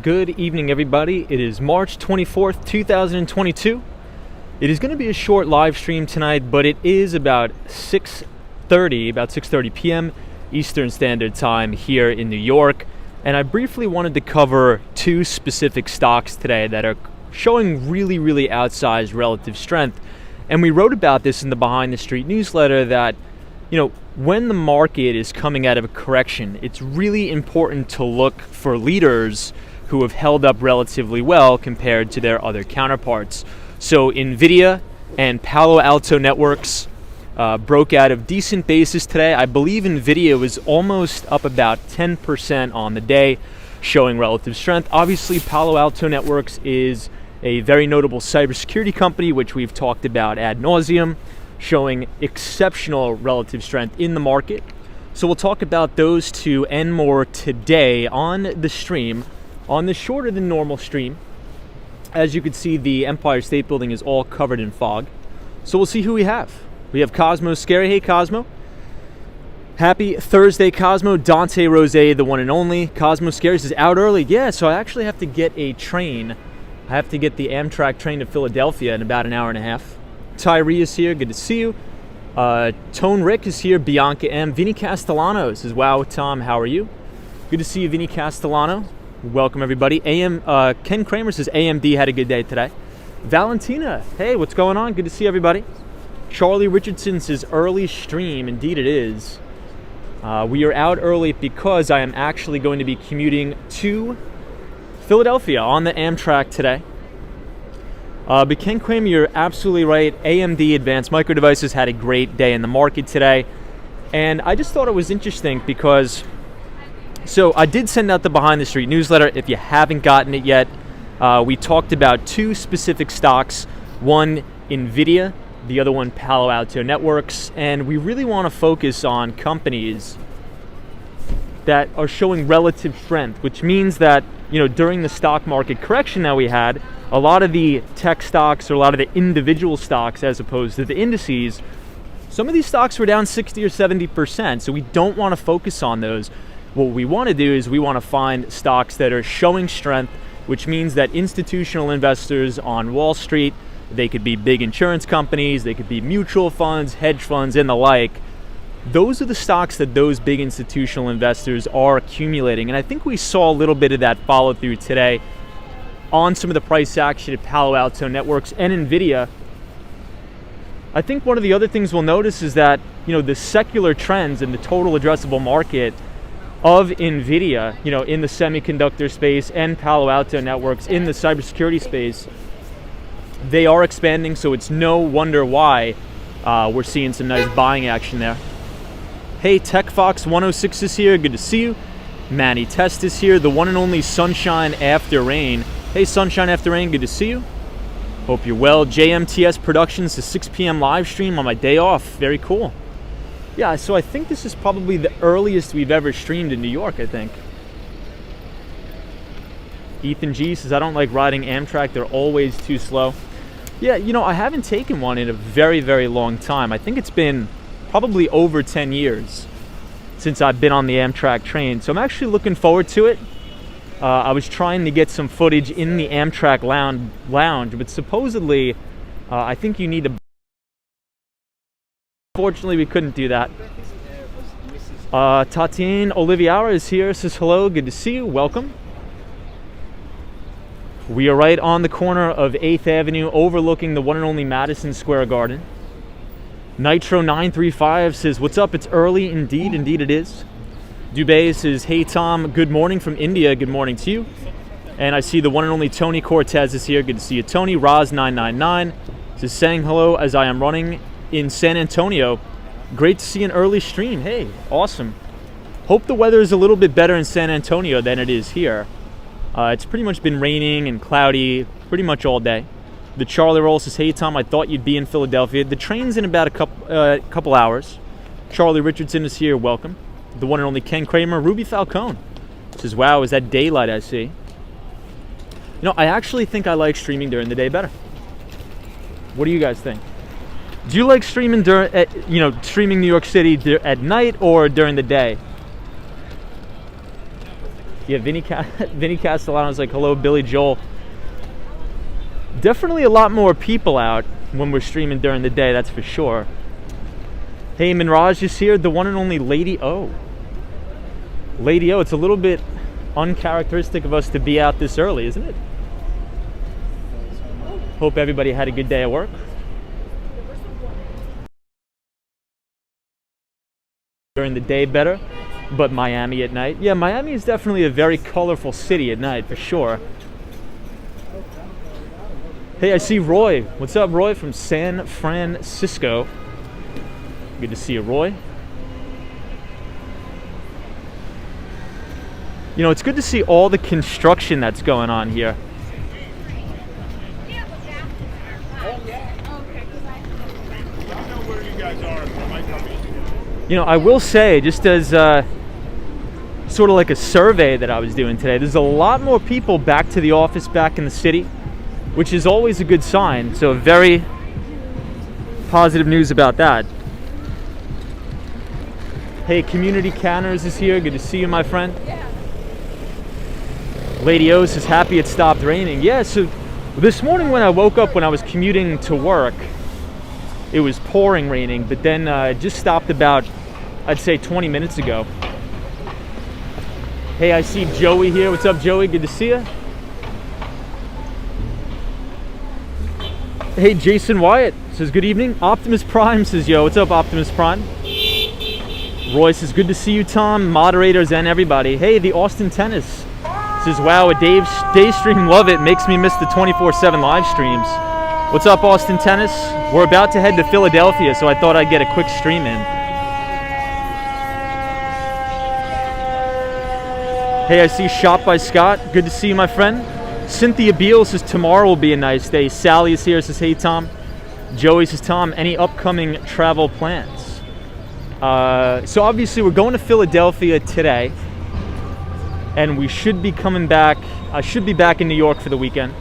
Good evening, everybody. It is March 24th, 2022. It is going to be a short live stream tonight, but it is about 6:30 p.m. Eastern Standard Time here in New York. And I briefly wanted to cover two specific stocks today that are showing really outsized relative strength. And we wrote about this in the Behind the Street newsletter that, when the market is coming out of a correction, it's really important to look for leaders who have held up relatively well compared to their other counterparts. So NVIDIA and Palo Alto Networks broke out of decent basis today. I believe NVIDIA was almost up about 10% on the day, showing relative strength. Obviously, Palo Alto Networks is a very notable cybersecurity company, which we've talked about ad nauseum, showing exceptional relative strength in the market. So we'll talk about those two and more today on the stream, on the shorter than normal stream. As you can see, the Empire State Building is all covered in fog. So we'll see who we have. We have Cosmo Scary. Hey, Cosmo. Happy Thursday, Cosmo. Dante Rose, the one and only. Cosmo Scary is out early. Yeah, so I actually have to get a train. I have to get the Amtrak train to Philadelphia in about an hour and a half. Tyree is here. Good to see you. Tone Rick is here. Bianca M. Vinny Castellano says, wow, Tom, how are you? Good to see you, Vinny Castellano. Welcome, everybody. Ken Kramer says AMD had a good day today. Valentina, hey, what's going on? Good to see everybody. Charlie Richardson says early stream. Indeed it is. We are out early because I am actually going to be commuting to Philadelphia on the Amtrak today. But Ken Kramer, you're absolutely right. AMD Advanced Micro Devices had a great day in the market today. And I just thought it was interesting because so I did send out the Behind the Street newsletter. If you haven't gotten it yet, we talked about two specific stocks, one NVIDIA, the other one Palo Alto Networks, and we really want to focus on companies that are showing relative strength, which means that, during the stock market correction that we had, a lot of the tech stocks or a lot of the individual stocks as opposed to the indices, some of these stocks were down 60 or 70%, so we don't want to focus on those. What we want to do is we want to find stocks that are showing strength, which means that institutional investors on Wall Street, they could be big insurance companies, they could be mutual funds, hedge funds, and the like. Those are the stocks that those big institutional investors are accumulating. And I think we saw a little bit of that follow through today on some of the price action at Palo Alto Networks and NVIDIA. I think one of the other things we'll notice is that, the secular trends in the total addressable market of NVIDIA, in the semiconductor space, and Palo Alto Networks in the cybersecurity space, they are expanding, so it's no wonder why we're seeing some nice buying action there. Hey, TechFox106 is here. Good to see you. Manny Test is here. The one and only Sunshine After Rain. Hey, Sunshine After Rain. Good to see you. Hope you're well. JMTS Productions, the 6 p.m. live stream on my day off. Very cool. Yeah, so I think this is probably the earliest we've ever streamed in New York, I think. Ethan G says, I don't like riding Amtrak. They're always too slow. Yeah, I haven't taken one in a very long time. I think it's been probably over 10 years since I've been on the Amtrak train. So I'm actually looking forward to it. I was trying to get some footage in the Amtrak lounge, but supposedly I think you need to. Unfortunately, we couldn't do that. Tatiane Oliviera is here. Says hello. Good to see you. Welcome. We are right on the corner of 8th Avenue, overlooking the one and only Madison Square Garden. Nitro935 says, what's up? It's early. Indeed it is. Dubay says, hey, Tom. Good morning from India. Good morning to you. And I see the one and only Tony Cortez is here. Good to see you, Tony. Roz999 says, saying hello as I am running in San Antonio. Great to see an early stream. Hey, awesome. Hope the weather is a little bit better in San Antonio than it is here. It's pretty much been raining and cloudy pretty much all day. The Charlie Roll says, hey, Tom, I thought you'd be in Philadelphia. The train's in about a couple hours. Charlie Richardson is here. Welcome. The one and only Ken Kramer. Ruby Falcone says, wow, is that daylight I see? I actually think I like streaming during the day better. What do you guys think? Do you like streaming streaming New York City at night or during the day? Yeah, Vinny Castellano's like, hello, Billy Joel. Definitely a lot more people out when we're streaming during the day, that's for sure. Hey, Minraj is here, the one and only Lady O. Lady O, it's a little bit uncharacteristic of us to be out this early, isn't it? Hope everybody had a good day at work. During the day better, but Miami at night. Yeah, Miami is definitely a very colorful city at night, for sure. Hey, I see Roy. What's up, Roy, from San Francisco? Good to see you, Roy. You know, it's good to see all the construction that's going on here. You know, I will say, just as sort of like a survey that I was doing today, there's a lot more people back to the office, back in the city, which is always a good sign. So very positive news about that. Hey, Community Canners is here. Good to see you, my friend. Lady O is happy it stopped raining. Yeah, so this morning when I woke up, when I was commuting to work, it was pouring raining, but then it just stopped about, I'd say, 20 minutes ago. Hey, I see Joey here. What's up, Joey? Good to see you. Hey, Jason Wyatt says, good evening. Optimus Prime says, yo, what's up, Optimus Prime? Roy says, good to see you, Tom, moderators, and everybody. Hey, the Austin Tennis says, wow, a day stream, love it. Makes me miss the 24/7 live streams. What's up, Austin Tennis? We're about to head to Philadelphia, so I thought I'd get a quick stream in. Hey, I see Shop by Scott. Good to see you, my friend. Cynthia Beal says tomorrow will be a nice day. Sally is here, says, hey, Tom. Joey says, Tom, any upcoming travel plans? So obviously we're going to Philadelphia today, and we should be coming back. I should be back in New York for the weekend.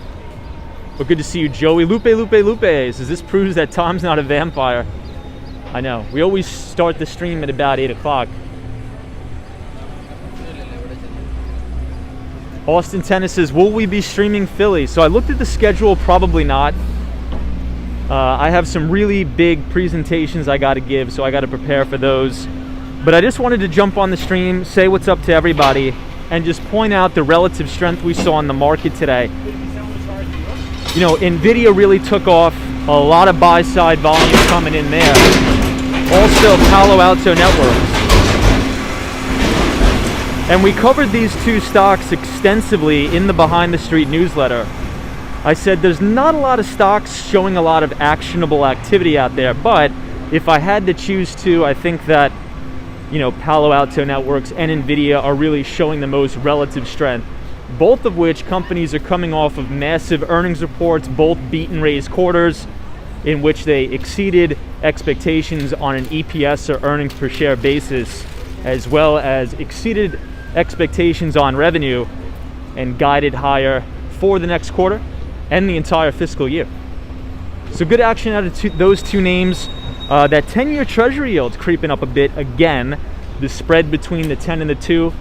But good to see you, Joey. Lupe says, this proves that Tom's not a vampire. I know. We always start the stream at about 8 o'clock. Austin Tennis says, will we be streaming Philly? So I looked at the schedule, probably not. I have some really big presentations I got to give, so I got to prepare for those. But I just wanted to jump on the stream, say what's up to everybody, and just point out the relative strength we saw in the market today. You know, NVIDIA really took off, a lot of buy-side volume coming in there. Also, Palo Alto Networks. And we covered these two stocks extensively in the Behind the Street newsletter. I said there's not a lot of stocks showing a lot of actionable activity out there, but if I had to choose two, I think that, you know, Palo Alto Networks and NVIDIA are really showing the most relative strength. Both of which companies are coming off of massive earnings reports, both beat and raise quarters, in which they exceeded expectations on an EPS or earnings per share basis, as well as exceeded expectations on revenue and guided higher for the next quarter and the entire fiscal year. So good action out of those two names. That 10-year treasury yield's creeping up a bit again. The spread between the 10 and the 2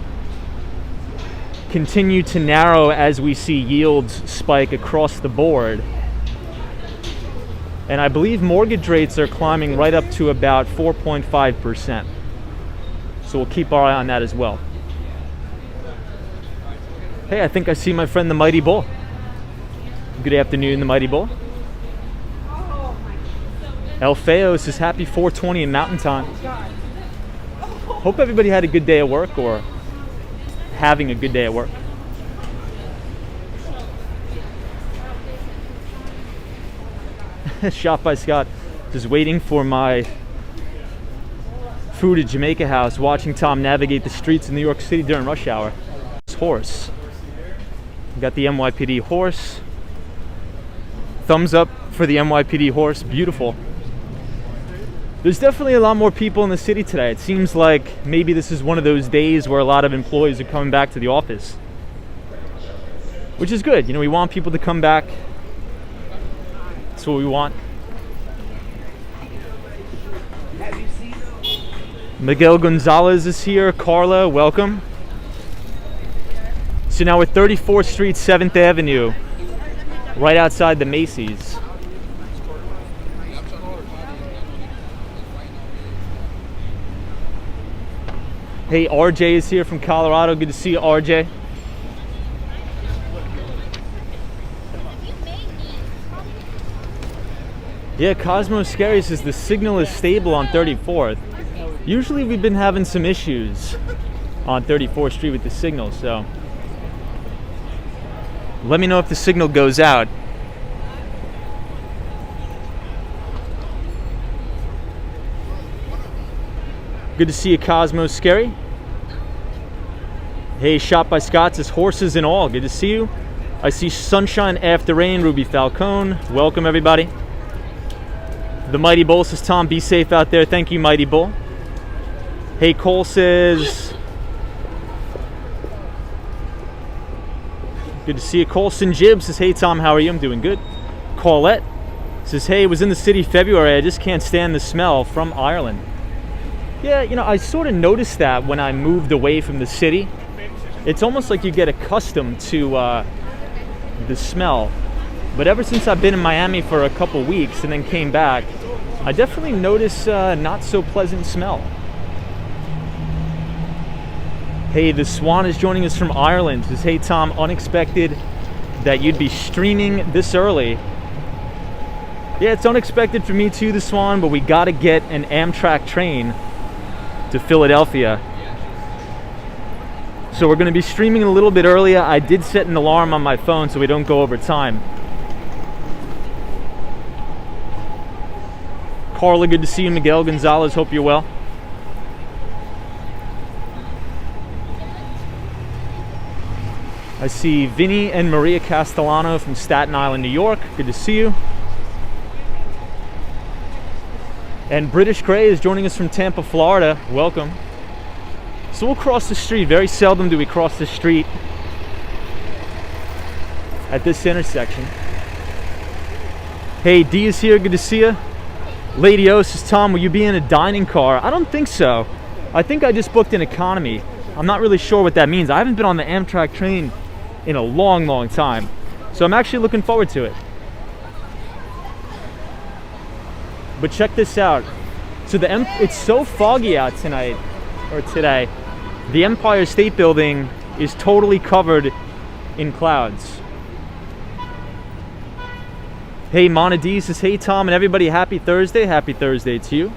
continue to narrow as we see yields spike across the board. And I believe mortgage rates are climbing right up to about 4.5%. So we'll keep our eye on that as well. Hey, I think I see my friend the Mighty Bull. Good afternoon, the Mighty Bull. El Feo says happy 420 in Mountain Time. Hope everybody had a good day at work, or having a good day at work. Shop by Scott. Just waiting for my food at Jamaica House, watching Tom navigate the streets in New York City during rush hour. Horse. We got the NYPD horse. Thumbs up for the NYPD horse. Beautiful. There's definitely a lot more people in the city today. It seems like maybe this is one of those days where a lot of employees are coming back to the office, which is good. You know, we want people to come back. That's what we want. Miguel Gonzalez is here. Carla, welcome. So now we're 34th Street, 7th Avenue, right outside the Macy's. Hey, RJ is here from Colorado. Good to see you, RJ. Yeah, Cosmo Scary says the signal is stable on 34th. Usually we've been having some issues on 34th Street with the signal, so let me know if the signal goes out. Good to see you, Cosmo Scary. Hey, Shot by Scott says horses and all. Good to see you. I see Sunshine After Rain, Ruby Falcone. Welcome, everybody. The Mighty Bull says, Tom, be safe out there. Thank you, Mighty Bull. Hey, Cole says, good to see you. Colson Jib says, hey, Tom, how are you? I'm doing good. Colette says, hey, was in the city February. I just can't stand the smell from Ireland. Yeah, you know, I sort of noticed that when I moved away from the city. It's almost like you get accustomed to the smell. But ever since I've been in Miami for a couple weeks and then came back, I definitely notice not so pleasant smell. Hey, the Swan is joining us from Ireland. Says, hey, Tom, unexpected that you'd be streaming this early. Yeah, it's unexpected for me too, the Swan, but we got to get an Amtrak train to Philadelphia. So we're going to be streaming a little bit earlier. I did set an alarm on my phone so we don't go over time. Carla, good to see you. Miguel Gonzalez, hope you're well. I see Vinny and Maria Castellano from Staten Island, New York. Good to see you. And British Gray is joining us from Tampa, Florida. Welcome. So we'll cross the street. Very seldom do we cross the street at this intersection. Hey, D is here. Good to see you. Lady O says, Tom, will you be in a dining car? I don't think so. I think I just booked an economy. I'm not really sure what that means. I haven't been on the Amtrak train in a long, long time. So I'm actually looking forward to it. But check this out. So it's so foggy out tonight, or today. The Empire State Building is totally covered in clouds. Hey, Mona D says, hey, Tom, and everybody, happy Thursday. Happy Thursday to you.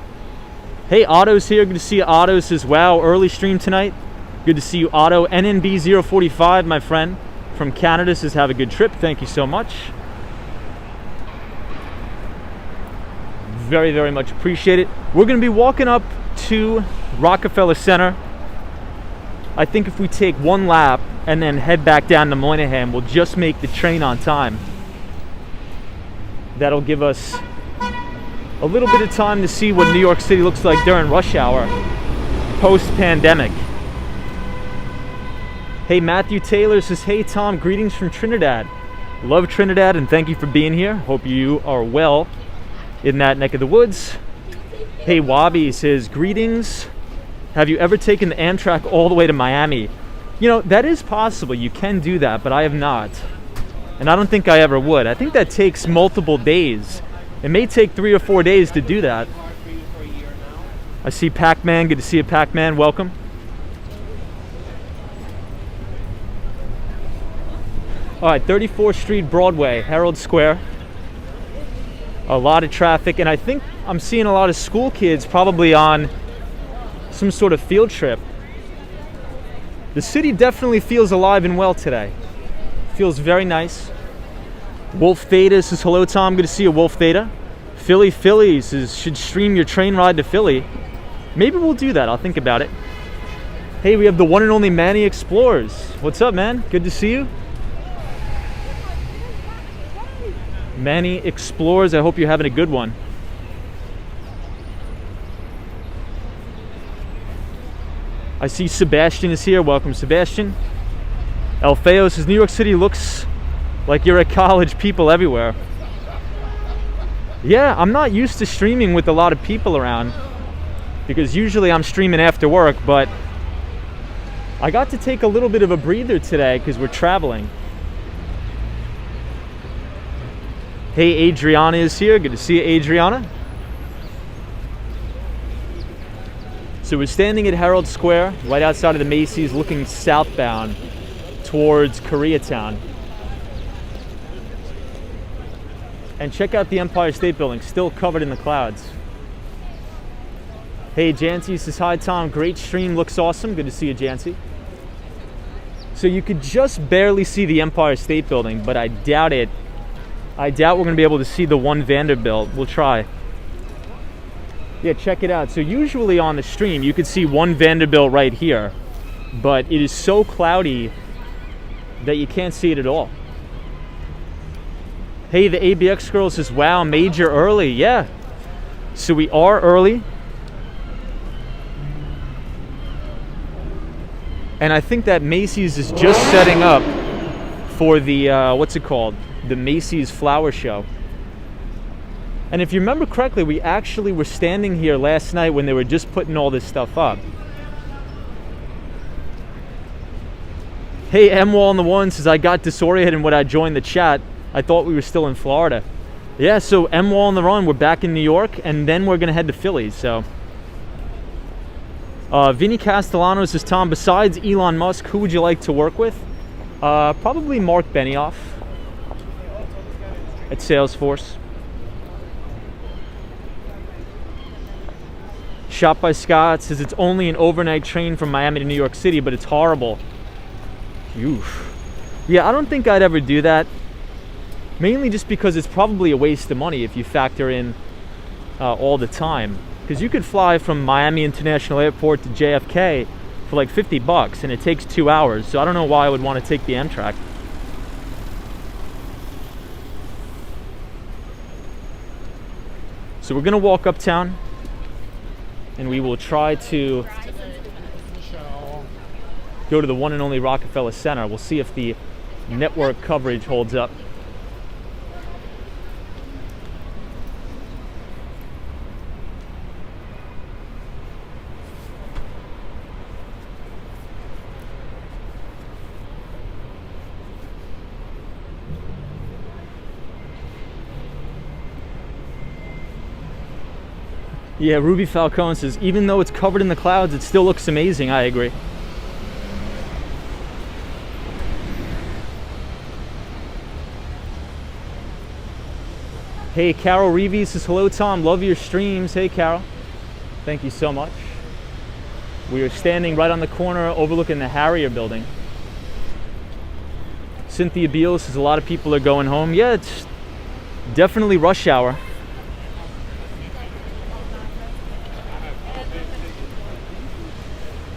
Hey, Otto's here. Good to see you. Otto says, wow, early stream tonight. Good to see you, Otto. NNB045, my friend from Canada, says, have a good trip. Thank you so much. Very, very much appreciate it. We're going to be walking up to Rockefeller Center. I think if we take one lap and then head back down to Moynihan, we'll just make the train on time. That'll give us a little bit of time to see what New York City looks like during rush hour, post-pandemic. Hey, Matthew Taylor says, hey, Tom, greetings from Trinidad. Love Trinidad and thank you for being here. Hope you are well in that neck of the woods. Hey, Wabi says, greetings. Have you ever taken the Amtrak all the way to Miami? You know, that is possible. You can do that, but I have not. And I don't think I ever would. I think that takes multiple days. It may take 3 or 4 days to do that. I see Pac-Man. Good to see you, Pac-Man. Welcome. All right, 34th Street, Broadway, Herald Square. A lot of traffic, and I think I'm seeing a lot of school kids probably on some sort of field trip. The city definitely feels alive and well today. Feels very nice. Wolf Theta says, hello, Tom. Good to see you, Wolf Theta. Philly says, should stream your train ride to Philly. Maybe we'll do that. I'll think about it. Hey, we have the one and only Manny Explorers. What's up, man? Good to see you. Manny Explores, I hope you're having a good one. I see Sebastian is here. Welcome, Sebastian. Alfeo says, New York City looks like you're at college, people everywhere. Yeah, I'm not used to streaming with a lot of people around because usually I'm streaming after work, but I got to take a little bit of a breather today because we're traveling. Hey, Adriana is here. Good to see you, Adriana. So we're standing at Herald Square, right outside of the Macy's, looking southbound towards Koreatown. And check out the Empire State Building, still covered in the clouds. Hey, Jancy says, hi, Tom. Great stream, looks awesome. Good to see you, Jancy. So you could just barely see the Empire State Building, but I doubt it. I doubt we're going to be able to see the One Vanderbilt. We'll try. Yeah, check it out. So usually on the stream, you could see One Vanderbilt right here, but it is so cloudy that you can't see it at all. Hey, the ABX girl says, wow, major early. Yeah, so we are early. And I think that Macy's is just setting up for the, what's it called? The Macy's Flower Show. And if you remember correctly, we actually were standing here last night when they were just putting all this stuff up. Hey, M-Wall on the one says, I got disoriented when I joined the chat. I thought we were still in Florida. Yeah, so M-Wall on the run, we're back in New York, and then we're gonna head to Philly, so. Vinny Castellano says, Tom, besides Elon Musk, who would you like to work with? Probably Mark Benioff at Salesforce. Shot by Scott says, it's only an overnight train from Miami to New York City, but it's horrible. Oof. Yeah, I don't think I'd ever do that. Mainly just because it's probably a waste of money if you factor in all the time. Because you could fly from Miami International Airport to JFK for like $50 and it takes 2 hours. So I don't know why I would want to take the Amtrak. So we're gonna walk uptown and we will try to go to the one and only Rockefeller Center. We'll see if the network coverage holds up. Yeah, Ruby Falcone says, even though it's covered in the clouds, it still looks amazing. I agree. Hey, Carol Reeves says, hello, Tom. Love your streams. Hey, Carol. Thank you so much. We are standing right on the corner overlooking the Harrier building. Cynthia Beal says, a lot of people are going home. Yeah, it's definitely rush hour.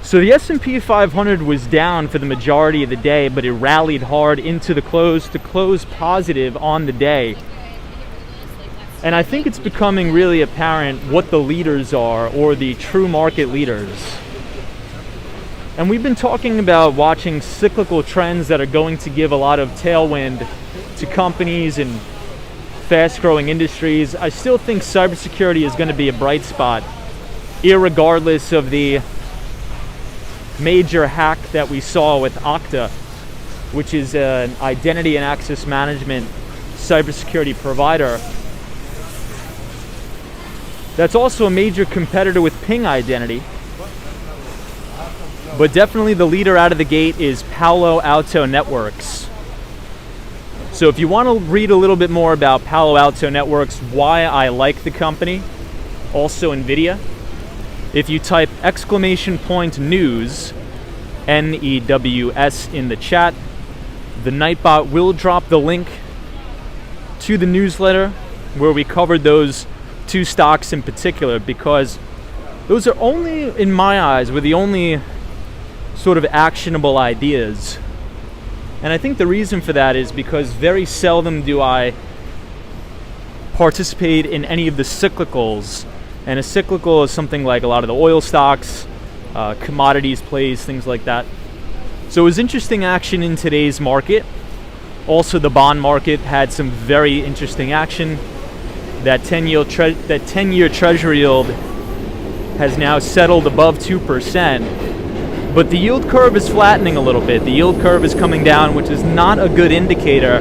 So the S&P 500 was down for the majority of the day, but it rallied hard into the close to close positive on the day. And I think it's becoming really apparent what the leaders are, or the true market leaders. And we've been talking about watching cyclical trends that are going to give a lot of tailwind to companies and fast-growing industries. I still think cybersecurity is going to be a bright spot, irregardless of the major hack that we saw with Okta, which is an identity and access management cybersecurity provider that's also a major competitor with Ping Identity. But definitely the leader out of the gate is Palo Alto Networks. So if you want to read a little bit more about Palo Alto Networks, why I like the company, also NVIDIA, if you type !news, NEWS in the chat, the Nightbot will drop the link to the newsletter where we covered those two stocks in particular, because those are only, in my eyes, were the only sort of actionable ideas. And I think the reason for that is because very seldom do I participate in any of the cyclicals. And a cyclical is something like a lot of the oil stocks, commodities plays, things like that. So it was interesting action in today's market. Also, the bond market had some very interesting action. That 10-year treasury yield has now settled above 2%. But the yield curve is flattening a little bit. The yield curve is coming down, which is not a good indicator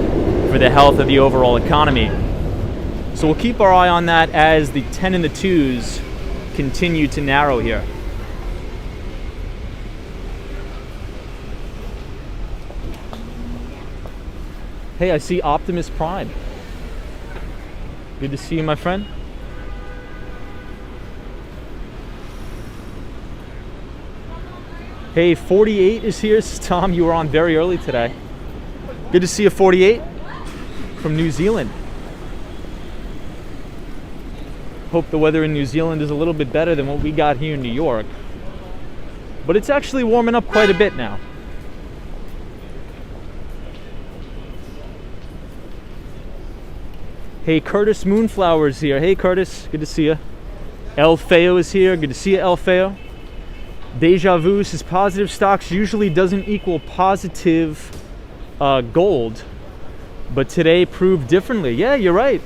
for the health of the overall economy. So we'll keep our eye on that as the 10 and the 2s continue to narrow here. Hey, I see Optimus Prime. Good to see you, my friend. Hey, 48 is here. Tom, you were on very early today. Good to see you, 48 from New Zealand. Hope the weather in New Zealand is a little bit better than what we got here in New York. But it's actually warming up quite a bit now. Hey, Curtis Moonflower is here. Hey, Curtis, good to see you. El Feo is here. Good to see you, El Feo. Deja Vu says positive stocks usually doesn't equal positive gold, but today proved differently. Yeah, you're right.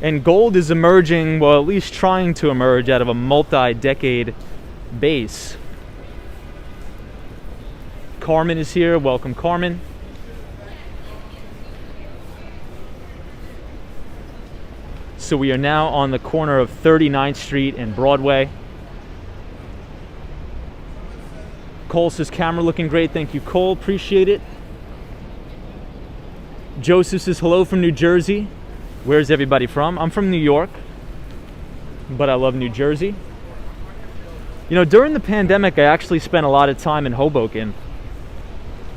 And gold is emerging, well, at least trying to emerge out of a multi-decade base. Carmen is here. Welcome, Carmen. So we are now on the corner of 39th Street and Broadway. Cole says, camera looking great. Thank you, Cole. Appreciate it. Joseph says, hello from New Jersey. Where's everybody from? I'm from New York, but I love New Jersey. You know, during the pandemic, I actually spent a lot of time in Hoboken.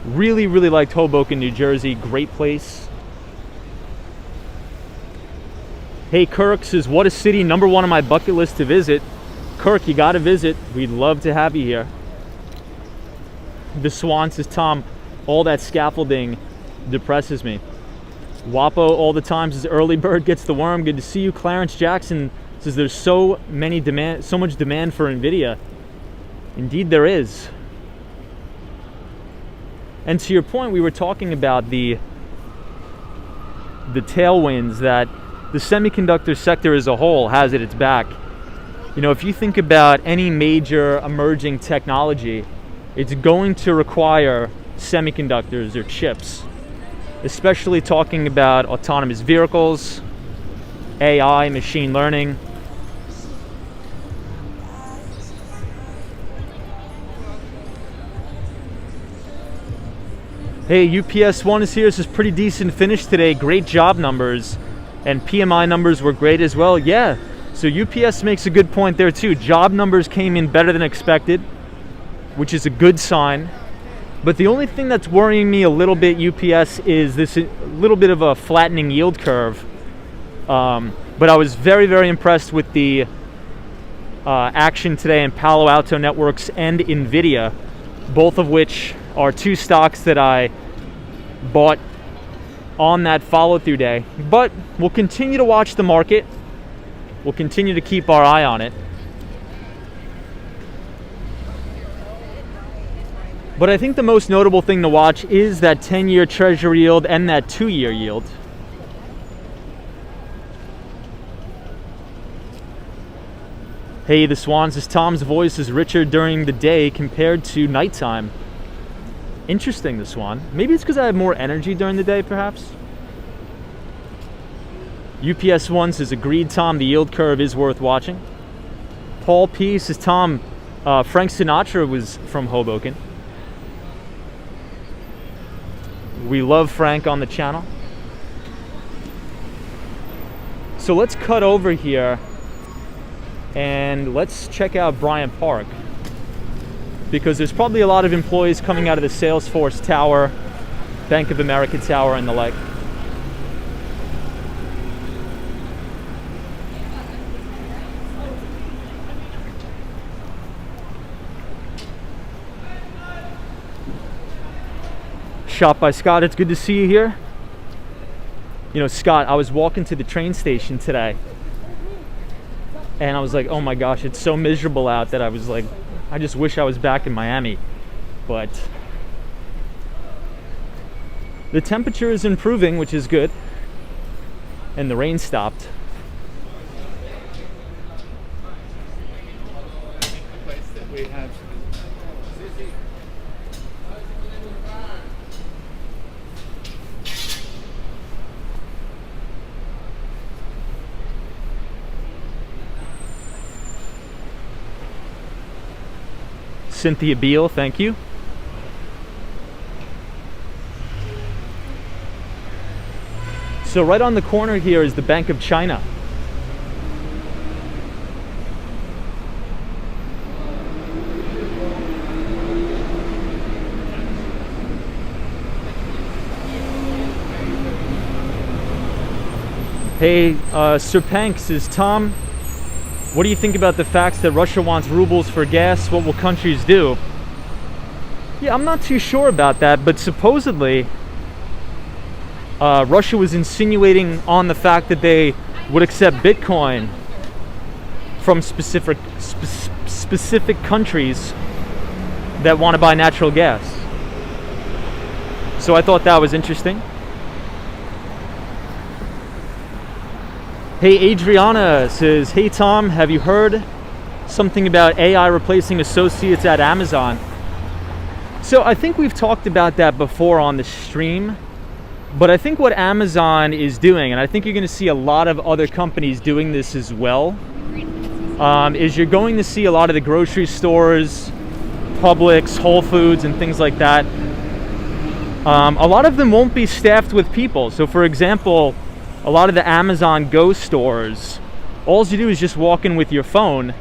Really, really liked Hoboken, New Jersey. Great place. Hey, Kirk says, what a city, number one on my bucket list to visit. Kirk, you gotta visit. We'd love to have you here. The Swan says, Tom, all that scaffolding depresses me. Wapo all the time says, early bird gets the worm. Good to see you. Clarence Jackson says, there's so much demand for NVIDIA. Indeed there is. And to your point, we were talking about the tailwinds that the semiconductor sector as a whole has at its back. You know, if you think about any major emerging technology, it's going to require semiconductors or chips, especially talking about autonomous vehicles, AI, machine learning. Hey, UPS 1 is here. This is pretty decent finish today. Great job numbers. And PMI numbers were great as well. Yeah, so UPS makes a good point there too. Job numbers came in better than expected, which is a good sign. But the only thing that's worrying me a little bit, UPS, is this little bit of a flattening yield curve. But I was very, very impressed with the action today in Palo Alto Networks and NVIDIA, both of which are two stocks that I bought on that follow-through day. But we'll continue to watch the market. We'll continue to keep our eye on it. But I think the most notable thing to watch is that 10-year Treasury yield and that 2-year yield. Hey, the Swan says, Tom's voice is richer during the day compared to nighttime. Interesting, the Swan. Maybe it's because I have more energy during the day, perhaps. UPS 1 says, agreed, Tom, the yield curve is worth watching. Paul P says, Tom, Frank Sinatra was from Hoboken. We love Frank on the channel. So let's cut over here and let's check out Bryant Park, because there's probably a lot of employees coming out of the Salesforce Tower, Bank of America Tower, and the like. Shot by Scott, it's good to see you here. You know, Scott, I was walking to the train station today and I was like, oh my gosh, it's so miserable out that I was like, I just wish I was back in Miami. But the temperature is improving, which is good, and the rain stopped. Cynthia Beale, thank you. So right on the corner here is the Bank of China. Hey, Sir Pank says, Tom, what do you think about the facts that Russia wants rubles for gas? What will countries do? Yeah, I'm not too sure about that, but supposedly Russia was insinuating on the fact that they would accept Bitcoin from specific countries that want to buy natural gas. So I thought that was interesting. Hey, Adriana says, hey Tom, have you heard something about AI replacing associates at Amazon? So I think we've talked about that before on the stream, but I think what Amazon is doing, and I think you're going to see a lot of other companies doing this as well, is you're going to see a lot of the grocery stores, Publix, Whole Foods, and things like that. A lot of them won't be staffed with people. So for example, a lot of the Amazon Go stores, all you do is just walk in with your phone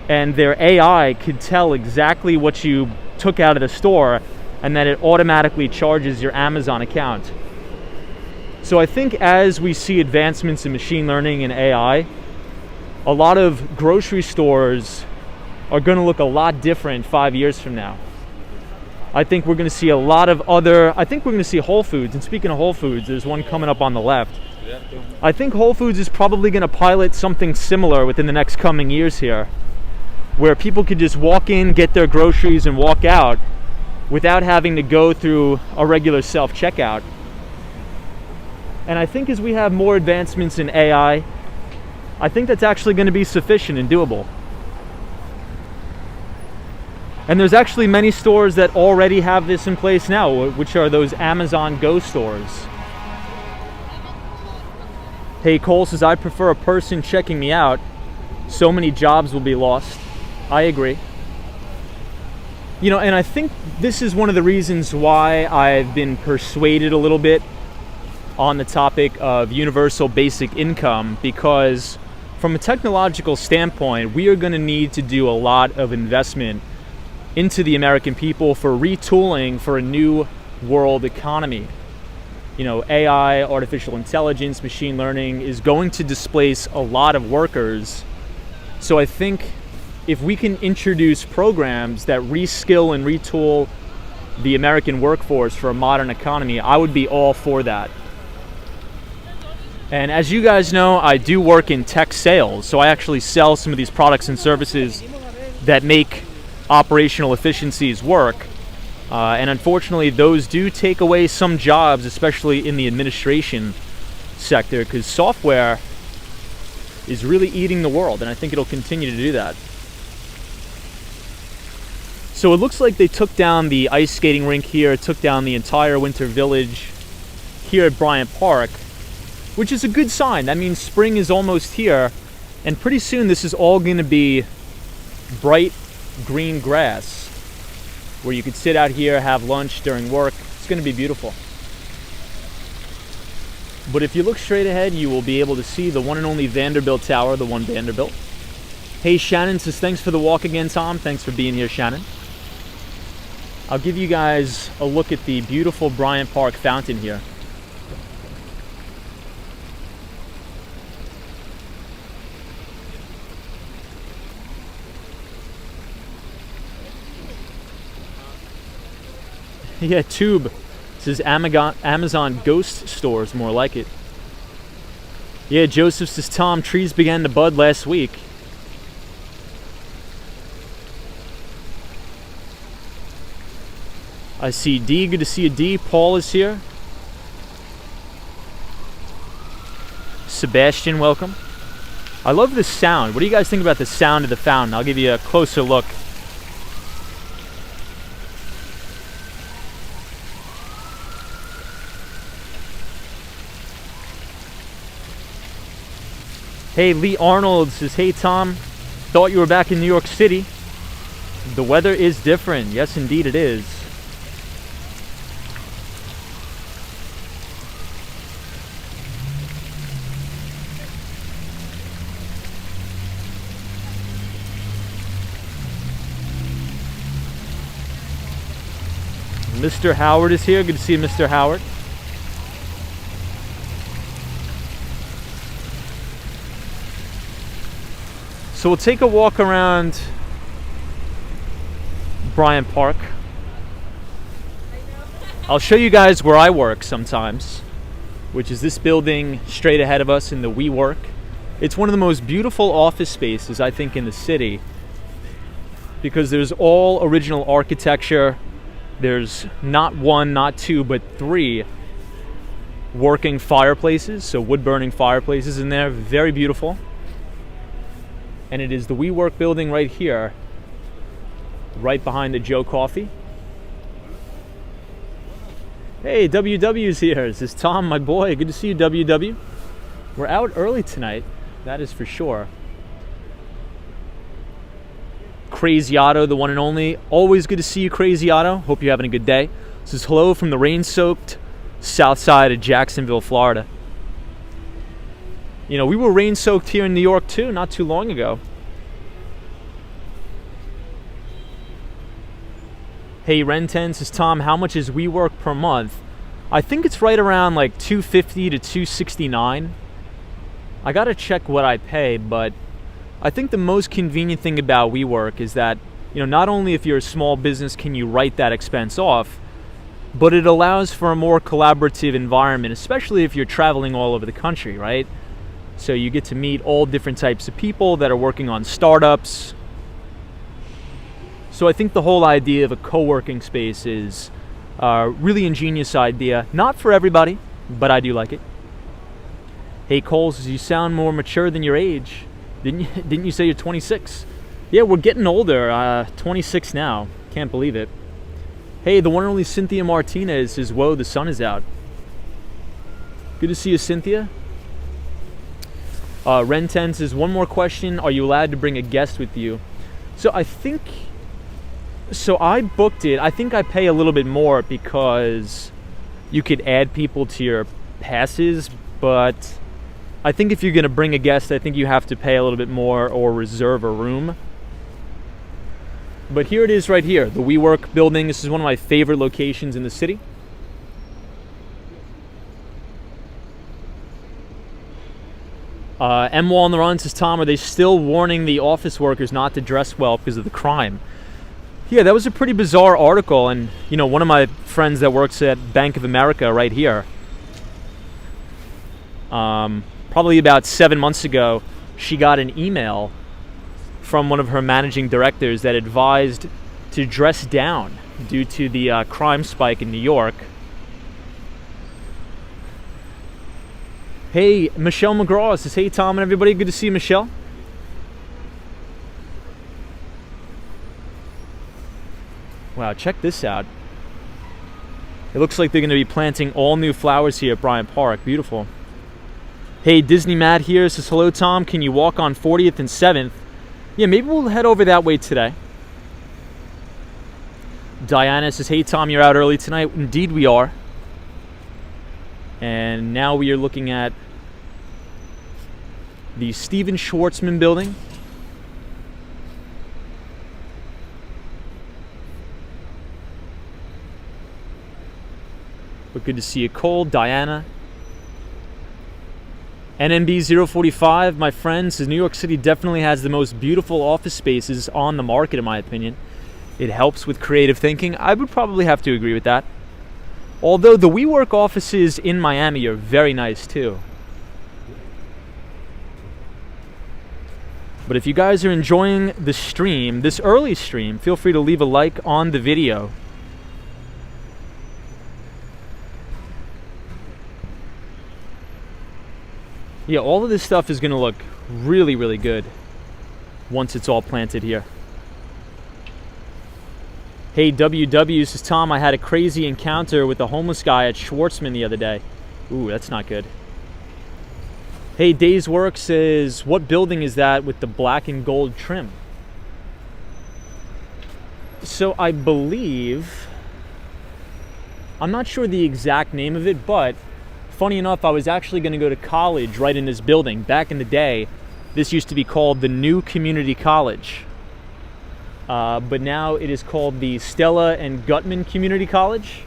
and their AI could tell exactly what you took out of the store, and then it automatically charges your Amazon account. So I think as we see advancements in machine learning and AI, a lot of grocery stores are going to look a lot different 5 years from now. I think we're going to see a lot of I think we're going to see Whole Foods, and speaking of Whole Foods, there's one coming up on the left. I think Whole Foods is probably going to pilot something similar within the next coming years here, where people could just walk in, get their groceries, and walk out without having to go through a regular self-checkout. And I think as we have more advancements in AI, I think that's actually going to be sufficient and doable. And there's actually many stores that already have this in place now, which are those Amazon Go stores. Hey, Cole says, I prefer a person checking me out. So many jobs will be lost. I agree. You know, and I think this is one of the reasons why I've been persuaded a little bit on the topic of universal basic income, because from a technological standpoint, we are going to need to do a lot of investment into the American people for retooling for a new world economy. You know, AI, artificial intelligence, machine learning is going to displace a lot of workers. So I think if we can introduce programs that reskill and retool the American workforce for a modern economy, I would be all for that. And as you guys know, I do work in tech sales, so I actually sell some of these products and services that make operational efficiencies work, and unfortunately those do take away some jobs, especially in the administration sector, because software is really eating the world, and I think it'll continue to do that. So it looks like they took down the ice skating rink here, took down the entire winter village here at Bryant Park, which is a good sign. That means spring is almost here, and pretty soon this is all going to be bright green grass where you could sit out here, have lunch during work. It's going to be beautiful. But if you look straight ahead, you will be able to see the one and only Vanderbilt Tower, the one Vanderbilt. Hey, Shannon says, thanks for the walk again, Tom. Thanks for being here, Shannon. I'll give you guys a look at the beautiful Bryant Park fountain here. Yeah, Tube says Amazon ghost stores, more like it. Yeah, Joseph says, Tom, trees began to bud last week. I see D, good to see you, D. Paul is here. Sebastian, welcome. I love the sound. What do you guys think about the sound of the fountain? I'll give you a closer look Hey, Lee Arnold says, hey Tom, thought you were back in New York City. The weather is different. Yes, indeed it is. Mr. Howard is here. Good to see you, Mr. Howard. So we'll take a walk around Bryant Park. I'll show you guys where I work sometimes, which is this building straight ahead of us in the WeWork. It's one of the most beautiful office spaces, I think, in the city, because there's all original architecture. There's not one, not two, but three working fireplaces, so wood-burning fireplaces in there. Very beautiful. And it is the WeWork building right here, right behind the Joe Coffee. Hey, WW's here. This is Tom, my boy. Good to see you, WW. We're out early tonight, that is for sure. Crazy Otto, the one and only. Always good to see you, Crazy Otto. Hope you're having a good day. This is hello from the rain-soaked south side of Jacksonville, Florida. You know, we were rain-soaked here in New York too, not too long ago. Hey, Ren10 says, Tom, how much is WeWork per month? I think it's right around like $250 to $269. I gotta check what I pay, but I think the most convenient thing about WeWork is that, you know, not only if you're a small business can you write that expense off, but it allows for a more collaborative environment, especially if you're traveling all over the country, right? So you get to meet all different types of people that are working on startups. So I think the whole idea of a co-working space is a really ingenious idea. Not for everybody, but I do like it. Hey, Cole says, you sound more mature than your age. Didn't you say you're 26? Yeah, we're getting older. 26 now. Can't believe it. Hey, the one and only Cynthia Martinez says, whoa, the sun is out. Good to see you, Cynthia. Ren10 says, one more question. Are you allowed to bring a guest with you? So I booked it. I think I pay a little bit more because you could add people to your passes, but I think if you're going to bring a guest, I think you have to pay a little bit more or reserve a room. But here it is right here, the WeWork building. This is one of my favorite locations in the city. M. Wall on the Run says, Tom, are they still warning the office workers not to dress well because of the crime? Yeah, that was a pretty bizarre article, and you know, one of my friends that works at Bank of America right here, probably about 7 months ago, she got an email from one of her managing directors that advised to dress down due to the crime spike in New York. Hey, Michelle McGraw says, hey Tom and everybody, good to see you, Michelle. Wow, check this out. It looks like they're going to be planting all new flowers here at Bryant Park. Beautiful. Hey, Disney Matt here says, hello Tom, can you walk on 40th and 7th? Yeah, maybe we'll head over that way today. Diana says, hey Tom, you're out early tonight. Indeed we are. And now we are looking at the Steven Schwartzman building. But good to see you, Cole, Diana. NMB 045, my friend, says New York City definitely has the most beautiful office spaces on the market, in my opinion. It helps with creative thinking. I would probably have to agree with that. Although the WeWork offices in Miami are very nice too. But if you guys are enjoying the stream, this early stream, feel free to leave a like on the video. Yeah, all of this stuff is going to look really, really good once it's all planted here. Hey, WW says, Tom, I had a crazy encounter with a homeless guy at Schwartzman the other day. Ooh, that's not good. Hey, Days Work says, what building is that with the black and gold trim? So I believe, I'm not sure the exact name of it, but funny enough, I was actually going to go to college right in this building. Back in the day, this used to be called the New Community College. But now it is called the Stella and Gutman Community College.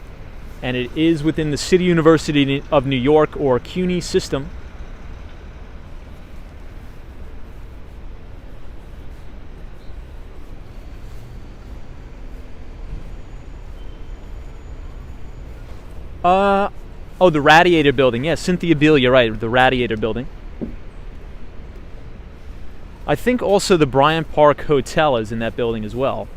And it is within the City University of New York, or CUNY system. Oh, the Radiator Building. Yeah, Cynthia Beale, you're right, the Radiator Building. I think also the Bryant Park Hotel is in that building as well.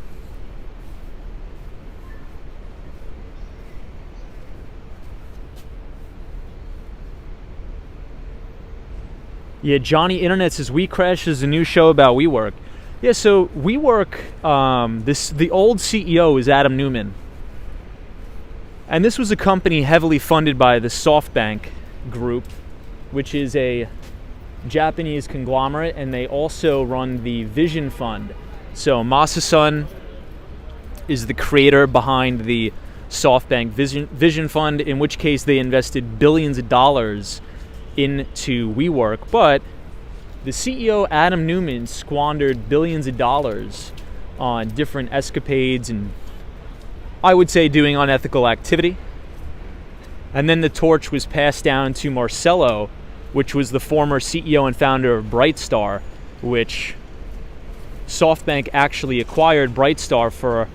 Yeah, Johnny Internet says WeCrash is a new show about WeWork. Yeah, so WeWork, the old CEO is Adam Neumann. And this was a company heavily funded by the SoftBank Group, which is a Japanese conglomerate, and they also run the Vision Fund. So Masa-san is the creator behind the SoftBank Vision Fund, in which case they invested billions of dollars into WeWork. But the CEO, Adam Neumann, squandered billions of dollars on different escapades and, I would say, doing unethical activity. And then the torch was passed down to Marcelo, which was the former CEO and founder of Brightstar, which SoftBank actually acquired Brightstar for,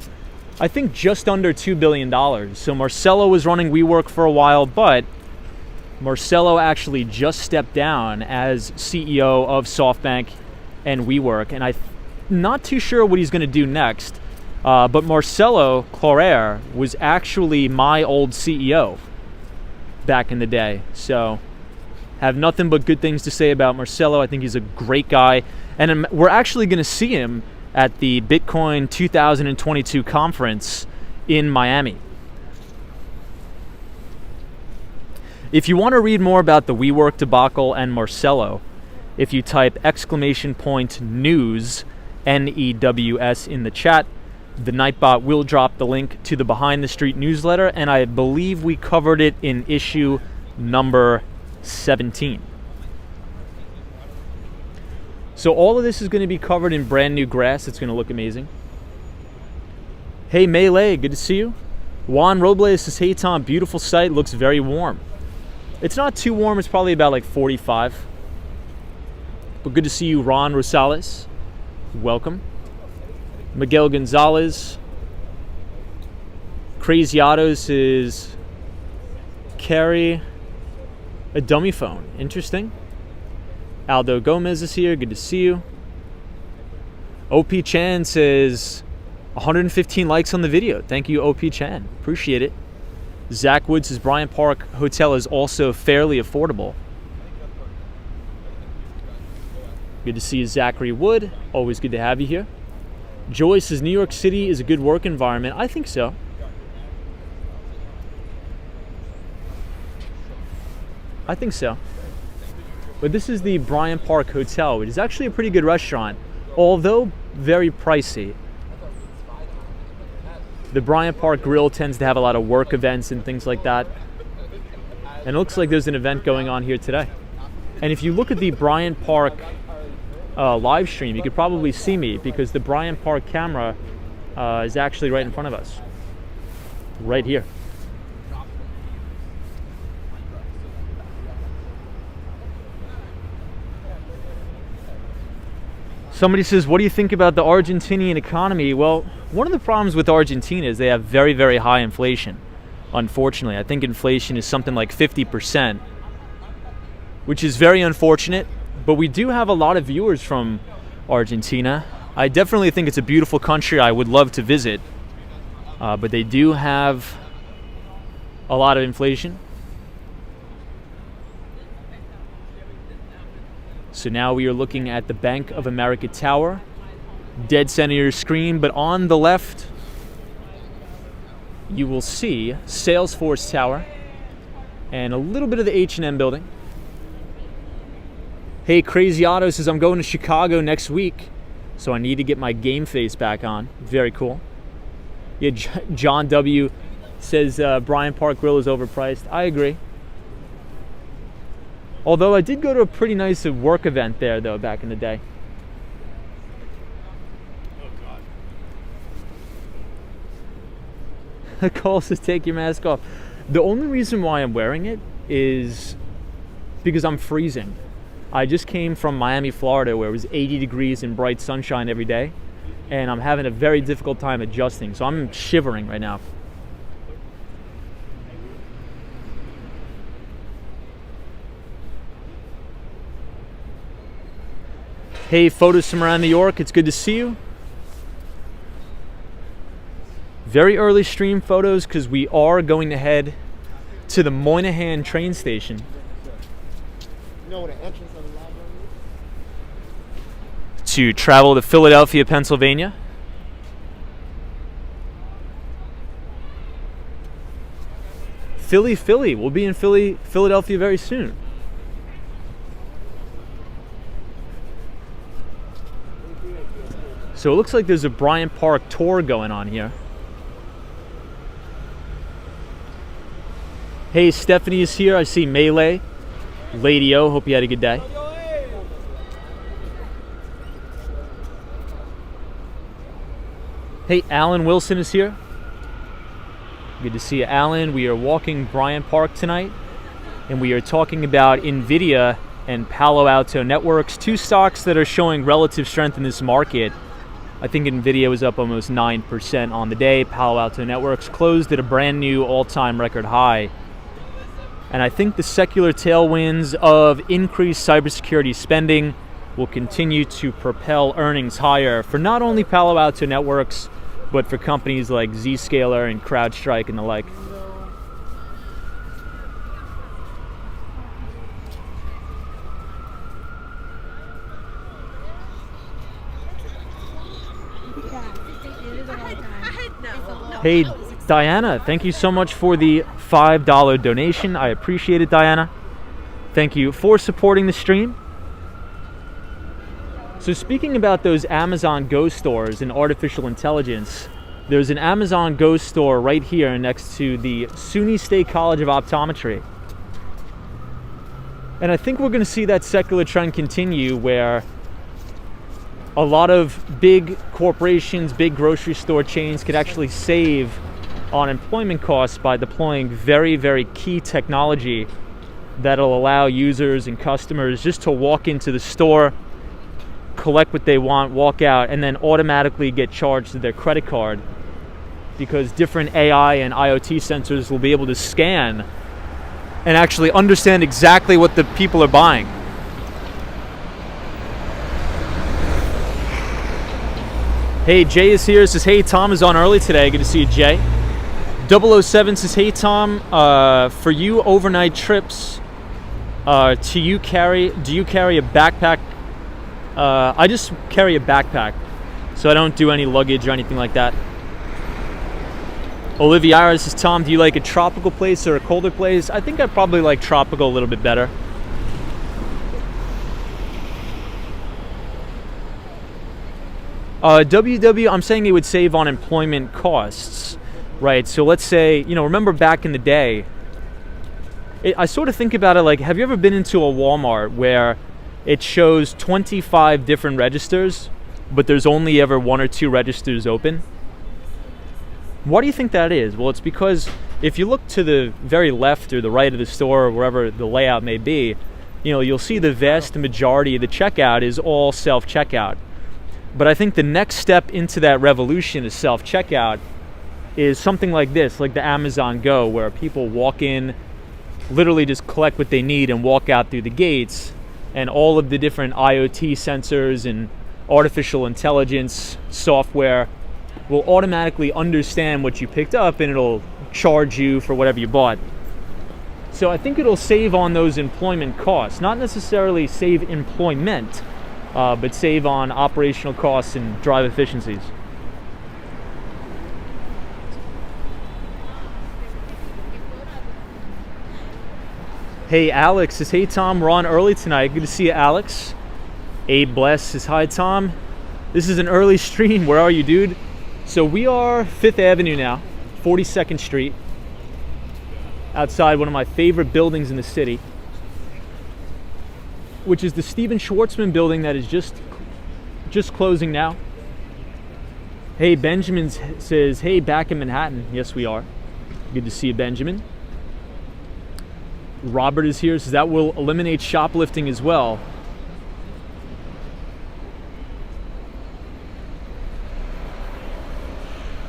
I think, just under $2 billion. So Marcelo was running WeWork for a while, but Marcelo actually just stepped down as CEO of SoftBank and WeWork, and I'm not too sure what he's going to do next. But Marcelo Claure was actually my old CEO back in the day. So have nothing but good things to say about Marcelo. I think he's a great guy. And we're actually going to see him at the Bitcoin 2022 conference in Miami. If you want to read more about the WeWork debacle and Marcelo, if you type !news, NEWS, in the chat, the Nightbot will drop the link to the Behind the Street newsletter, and I believe we covered it in issue number 17. So all of this is going to be covered in brand new grass. It's going to look amazing. Hey, Melee, good to see you. Juan Robles says, hey, Tom, beautiful site, looks very warm. It's not too warm. It's probably about like 45. But good to see you, Ron Rosales. Welcome. Miguel Gonzalez. Crazy Autos is carry a dummy phone. Interesting. Aldo Gomez is here. Good to see you. OP Chan says 115 likes on the video. Thank you, OP Chan. Appreciate it. Zach Wood says Bryant Park Hotel is also fairly affordable. Good to see you, Zachary Wood. Always good to have you here. Joy says New York City is a good work environment. I think so. I think so. But this is the Bryant Park Hotel, which is actually a pretty good restaurant, although very pricey. The Bryant Park Grill tends to have a lot of work events and things like that. And it looks like there's an event going on here today. And if you look at the Bryant Park live stream, you could probably see me because the Bryant Park camera is actually right in front of us. Right here. Somebody says, what do you think about the Argentinian economy? Well, one of the problems with Argentina is they have very, very high inflation. Unfortunately, I think inflation is something like 50%, which is very unfortunate. But we do have a lot of viewers from Argentina. I definitely think it's a beautiful country. I would love to visit. But they do have a lot of inflation. So now we are looking at the Bank of America Tower, dead center of your screen, but on the left, you will see Salesforce Tower and a little bit of the H&M building. Hey, Crazy Otto says, I'm going to Chicago next week, so I need to get my game face back on. Very cool. Yeah, John W. says Bryant Park Grill is overpriced. I agree. Although I did go to a pretty nice work event there, though, back in the day. Oh, God. Cole says, take your mask off. The only reason why I'm wearing it is because I'm freezing. I just came from Miami, Florida, where it was 80 degrees and bright sunshine every day, and I'm having a very difficult time adjusting, so I'm shivering right now. Hey, photos from around New York, it's good to see you. Very early stream photos because we are going to head to the Moynihan train station. You know where the entrance of the library is? To travel to Philadelphia, Pennsylvania. Philly. We'll be in Philadelphia very soon. So it looks like there's a Bryant Park tour going on here. Hey, Stephanie is here. I see Melee. Lady O, hope you had a good day. Hey, Alan Wilson is here. Good to see you, Alan. We are walking Bryant Park tonight, and we are talking about NVIDIA and Palo Alto Networks, two stocks that are showing relative strength in this market. I think NVIDIA was up almost 9% on the day. Palo Alto Networks closed at a brand new all-time record high. And I think the secular tailwinds of increased cybersecurity spending will continue to propel earnings higher for not only Palo Alto Networks, but for companies like Zscaler and CrowdStrike and the like. Hey, Diana, thank you so much for the $5 donation. I appreciate it, Diana. Thank you for supporting the stream. So speaking about those Amazon Go stores and artificial intelligence, there's an Amazon Go store right here next to the SUNY State College of Optometry. And I think we're going to see that secular trend continue where a lot of big corporations, big grocery store chains could actually save on employment costs by deploying very, very key technology that'll allow users and customers just to walk into the store, collect what they want, walk out, and then automatically get charged to their credit card because different AI and IoT sensors will be able to scan and actually understand exactly what the people are buying. Hey, Jay is here, says, hey, Tom is on early today. Good to see you, Jay. 007 says, hey, Tom, for you overnight trips, do you carry a backpack? I just carry a backpack, so I don't do any luggage or anything like that. Olivia Iris says, Tom, do you like a tropical place or a colder place? I think I probably like tropical a little bit better. WW, I'm saying it would save on employment costs, right? So let's say, remember back in the day, I sort of think about it like, have you ever been into a Walmart where it shows 25 different registers, but there's only ever 1 or 2 registers open? Why do you think that is? Well, it's because if you look to the very left or the right of the store, or wherever the layout may be, you'll see the vast majority of the checkout is all self-checkout. But I think the next step into that revolution of self-checkout is something like this, like the Amazon Go, where people walk in, literally just collect what they need and walk out through the gates, and all of the different IoT sensors and artificial intelligence software will automatically understand what you picked up and it'll charge you for whatever you bought. So I think it'll save on those employment costs, not necessarily save employment, but save on operational costs and drive efficiencies. Hey, Alex says, hey, Tom, we're on early tonight. Good to see you, Alex. Abe Bless says, hi, Tom. This is an early stream. Where are you, dude? So we are 5th Avenue now, 42nd Street, outside one of my favorite buildings in the city, which is the Steven Schwartzman building that is just closing now. Hey, Benjamin says, hey, back in Manhattan. Yes, we are. Good to see you, Benjamin. Robert is here, says that will eliminate shoplifting as well.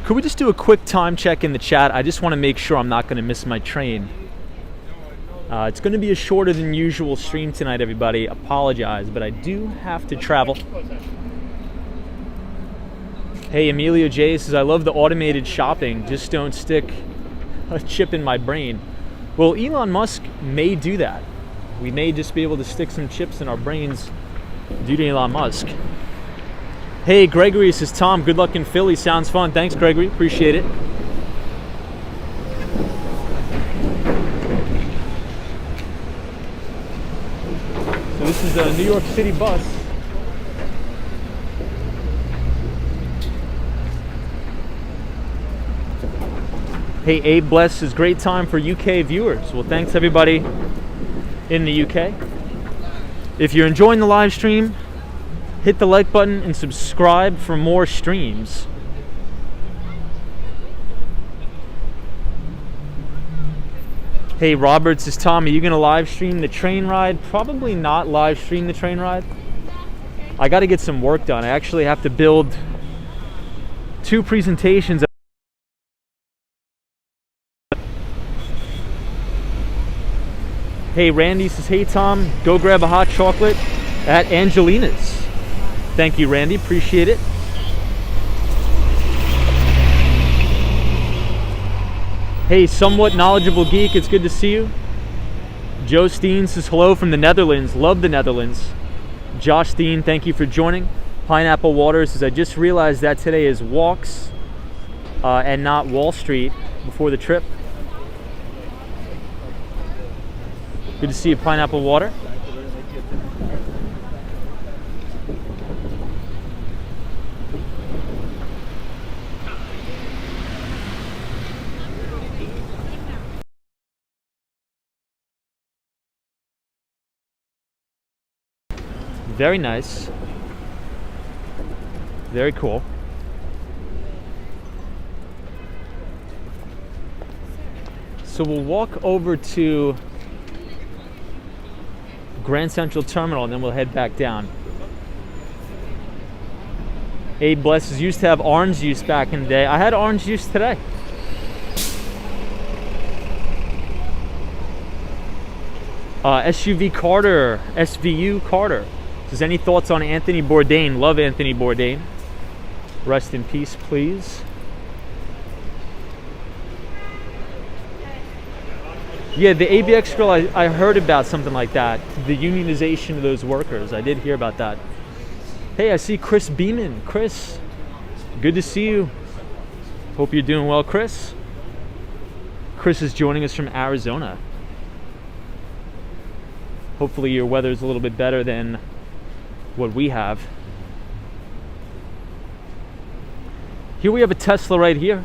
Could we just do a quick time check in the chat? I just want to make sure I'm not going to miss my train. It's going to be a shorter than usual stream tonight, everybody. Apologize, but I do have to travel. Hey, Emilio J says, I love the automated shopping. Just don't stick a chip in my brain. Well, Elon Musk may do that. We may just be able to stick some chips in our brains due to Elon Musk. Hey, Gregory says, Tom, good luck in Philly. Sounds fun. Thanks, Gregory. Appreciate it. So this is a New York City bus. Hey, Abe Bless says, great time for UK viewers. Well, thanks, everybody in the UK. If you're enjoying the live stream, hit the like button and subscribe for more streams. Hey, Robert says, Tom, are you going to live stream the train ride? Probably not live stream the train ride. I got to get some work done. I actually have to build 2 presentations. Hey, Randy says, hey, Tom, go grab a hot chocolate at Angelina's. Thank you, Randy. Appreciate it. Hey, somewhat knowledgeable geek. It's good to see you. Joe Steen says hello from the Netherlands. Love the Netherlands. Josh Steen, thank you for joining. Pineapple Water says, I just realized that today is walks and not Wall Street before the trip. Good to see you, Pineapple Water. Very nice. Very cool. So we'll walk over to Grand Central Terminal and then we'll head back down. Abe Blesses used to have orange juice back in the day. I had orange juice today. SUV Carter, SVU Carter. Says, any thoughts on Anthony Bourdain? Love Anthony Bourdain. Rest in peace, please. Yeah, the ABX girl, I heard about something like that. The unionization of those workers. I did hear about that. Hey, I see Chris Beeman. Chris, good to see you. Hope you're doing well, Chris. Chris is joining us from Arizona. Hopefully your weather's a little bit better than what we have. Here we have a Tesla right here.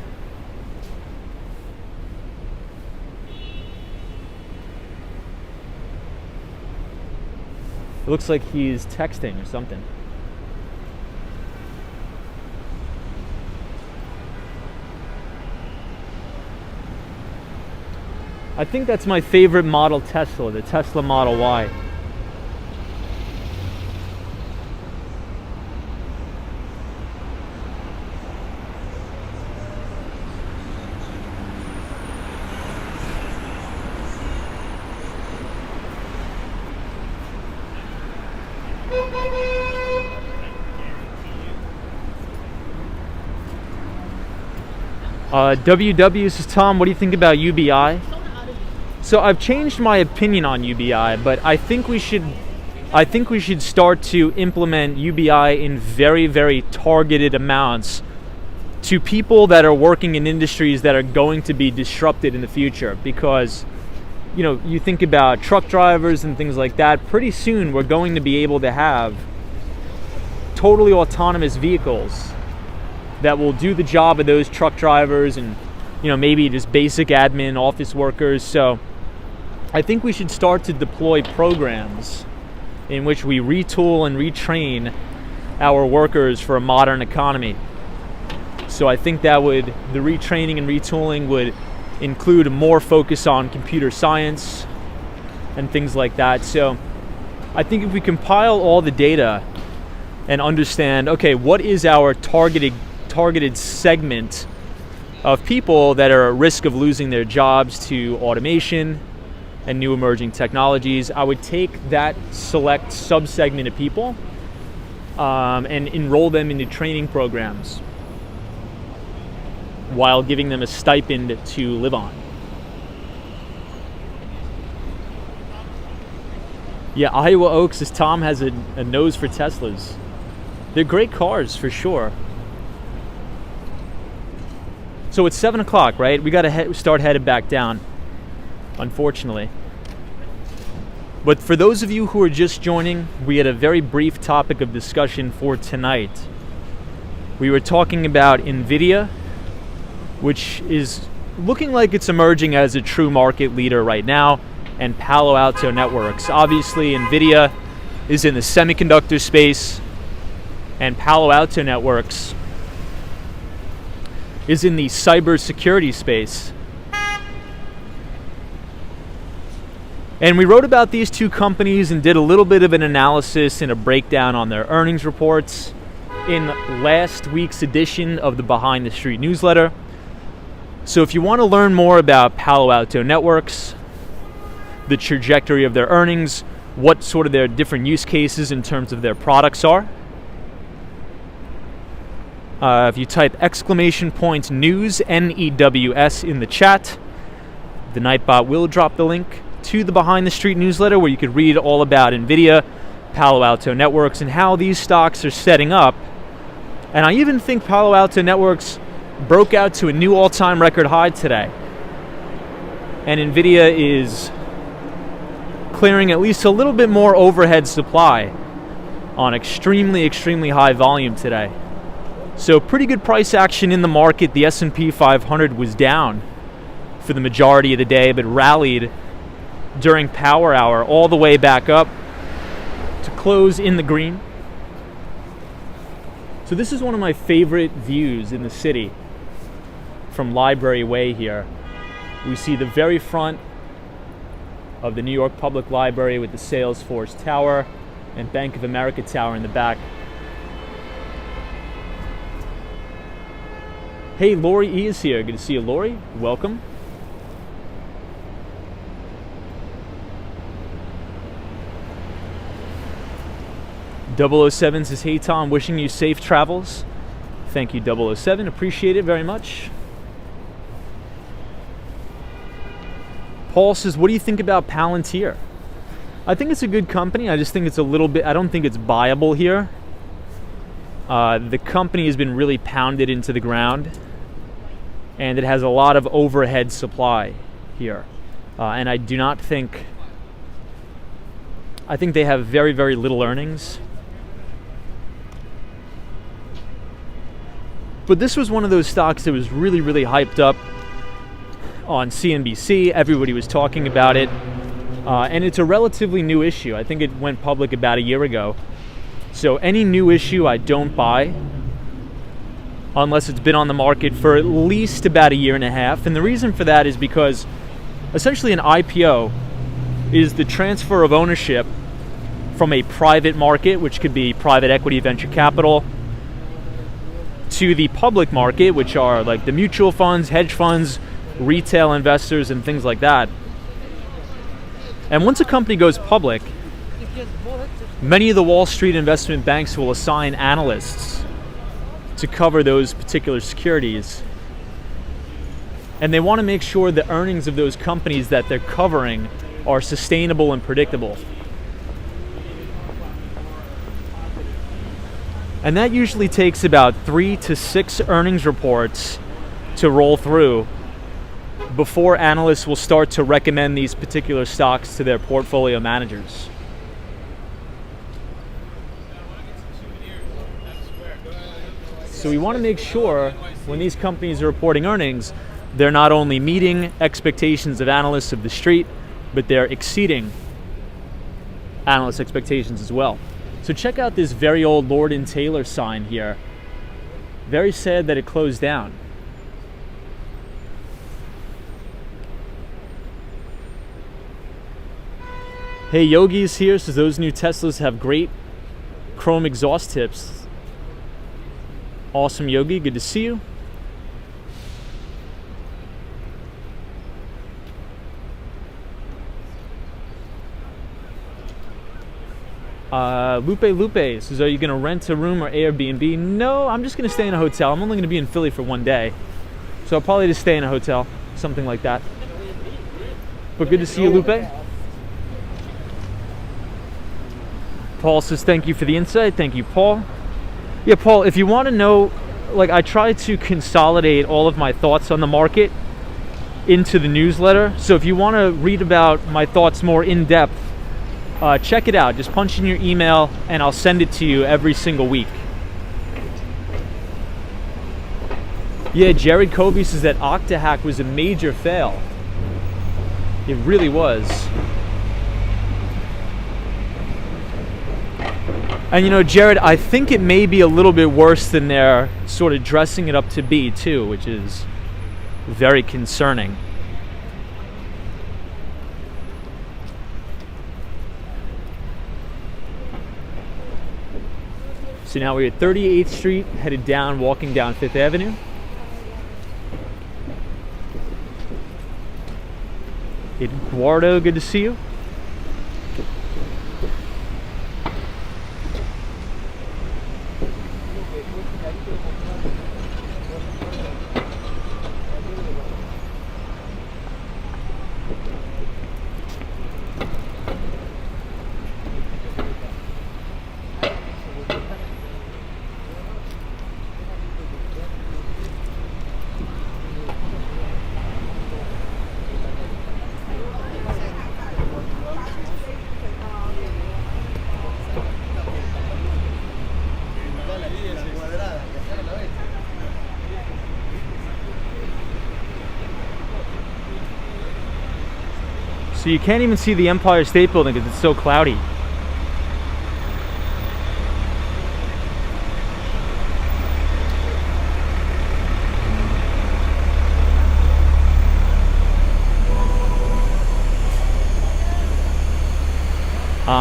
It looks like he's texting or something. I think that's my favorite model Tesla, the Tesla Model Y. WW says, Tom, what do you think about UBI? So I've changed my opinion on UBI, but I think we should start to implement UBI in very, very targeted amounts to people that are working in industries that are going to be disrupted in the future, because you think about truck drivers and things like that. Pretty soon we're going to be able to have totally autonomous vehicles that will do the job of those truck drivers and maybe just basic admin office workers. So I think we should start to deploy programs in which we retool and retrain our workers for a modern economy. So I think the retraining and retooling would include more focus on computer science and things like that. So I think if we compile all the data and understand, okay, what is our targeted segment of people that are at risk of losing their jobs to automation and new emerging technologies, I would take that select subsegment of people and enroll them into training programs while giving them a stipend to live on. Yeah, Iowa Oaks says Tom has a nose for Teslas. They're great cars for sure. So it's 7 o'clock, right? We got to start headed back down, unfortunately. But for those of you who are just joining, we had a very brief topic of discussion for tonight. We were talking about NVIDIA, which is looking like it's emerging as a true market leader right now, and Palo Alto Networks. Obviously, NVIDIA is in the semiconductor space, and Palo Alto Networks is in the cybersecurity space. And we wrote about these two companies and did a little bit of an analysis and a breakdown on their earnings reports in last week's edition of the Behind the Street newsletter. So if you want to learn more about Palo Alto Networks, the trajectory of their earnings, what sort of their different use cases in terms of their products are, if you type !news, NEWS in the chat, the Nightbot will drop the link to the Behind the Street newsletter where you could read all about NVIDIA, Palo Alto Networks, and how these stocks are setting up. And I even think Palo Alto Networks broke out to a new all-time record high today. And NVIDIA is clearing at least a little bit more overhead supply on extremely, extremely high volume today. So pretty good price action in the market. The S&P 500 was down for the majority of the day, but rallied during power hour all the way back up to close in the green. So this is one of my favorite views in the city from Library Way here. We see the very front of the New York Public Library with the Salesforce Tower and Bank of America Tower in the back. Hey, Lori E is here. Good to see you, Lori. Welcome. .007 says, hey Tom, wishing you safe travels. Thank you, 007. Appreciate it very much. Paul says, what do you think about Palantir? I think it's a good company. I just think it's a little bit, I don't think it's buyable here. The company has been really pounded into the ground, and it has a lot of overhead supply here. And I do not think, I think they have very, very little earnings. But this was one of those stocks that was really, really hyped up on CNBC. Everybody was talking about it. And it's a relatively new issue. I think it went public about a year ago. So any new issue I don't buy unless it's been on the market for at least about a year and a half. And the reason for that is because essentially an IPO is the transfer of ownership from a private market, which could be private equity, venture capital, to the public market, which are like the mutual funds, hedge funds, retail investors, and things like that. And once a company goes public, many of the Wall Street investment banks will assign analysts to cover those particular securities. And they want to make sure the earnings of those companies that they're covering are sustainable and predictable. And that usually takes about 3 to 6 earnings reports to roll through before analysts will start to recommend these particular stocks to their portfolio managers. So we want to make sure when these companies are reporting earnings, they're not only meeting expectations of analysts of the street, but they're exceeding analyst expectations as well. So check out this very old Lord & Taylor sign here. Very sad that it closed down. Hey, Yogi's here, says those new Teslas have great chrome exhaust tips. Awesome, Yogi, good to see you. Lupe says, are you going to rent a room or Airbnb? No, I'm just going to stay in a hotel. I'm only going to be in Philly for one day. So I'll probably just stay in a hotel, something like that. But good to see you, Lupe. Paul says, thank you for the insight. Thank you, Paul. Yeah, Paul, if you want to know, like, I try to consolidate all of my thoughts on the market into the newsletter. So if you want to read about my thoughts more in depth, check it out. Just punch in your email and I'll send it to you every single week. Yeah, Jared Kobe says that Octahack was a major fail. It really was. And you know, Jared, I think it may be a little bit worse than they're sort of dressing it up to be too, which is very concerning. So now we're at 38th Street, headed down, walking down 5th Avenue. Eduardo, good to see you. So you can't even see the Empire State Building because it's so cloudy.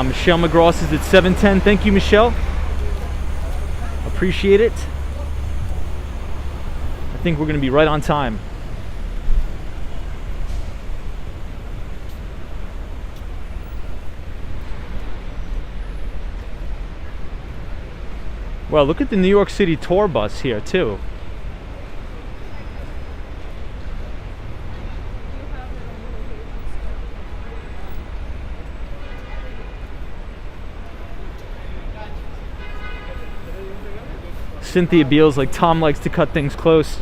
Michelle McGraw is at 7:10. Thank you, Michelle. Appreciate it. I think we're going to be right on time. Well, look at the New York City tour bus here, too. Cynthia Beals, like, Tom likes to cut things close.